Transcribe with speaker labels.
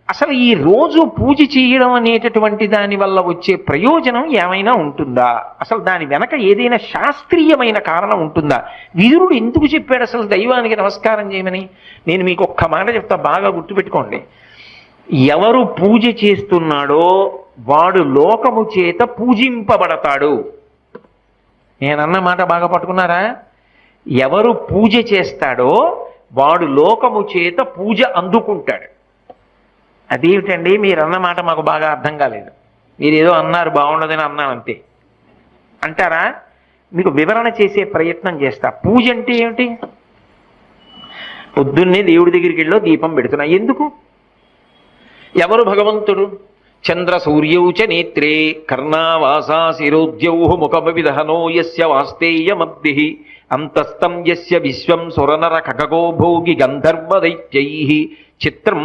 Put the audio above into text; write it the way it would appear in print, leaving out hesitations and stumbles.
Speaker 1: అసలు ఈ రోజు పూజ చేయడం అనేటటువంటి దాని వల్ల వచ్చే ప్రయోజనం ఏమైనా ఉంటుందా? అసలు దాని వెనక ఏదైనా శాస్త్రీయమైన కారణం ఉంటుందా? విదురుడు ఎందుకు చెప్పాడు అసలు దైవానికి నమస్కారం చేయమని? నేను మీకు ఒక్క మాట చెప్తా, బాగా గుర్తుపెట్టుకోండి. ఎవరు పూజ చేస్తున్నాడో వాడు లోకము చేత పూజింపబడతాడు. నేనన్న మాట బాగా పట్టుకున్నారా? ఎవరు పూజ చేస్తాడో వాడు లోకము చేత పూజ అందుకుంటాడు. అదేమిటండి మీరు అన్న మాట మాకు బాగా అర్థం కాలేదు, మీరు ఏదో అన్నారు బాగుండదని అన్నాను అంతే అంటారా? మీకు వివరణ చేసే ప్రయత్నం చేస్తా. పూజ అంటే ఏమిటి? పొద్దున్నే దేవుడి దగ్గరికి వెళ్ళో దీపం పెడుతున్నా, ఎందుకు? ఎవరు భగవంతుడు? చంద్ర సూర్యౌచ నేత్రే కర్ణావాసా శిరోద్యౌ ముఖమవిదహనో యస్య వాస్తేయమబ్ధి అంతస్తం యస్య విశ్వం సురనర ఖగో భోగి గంధర్వ దైత్యైః చిత్రం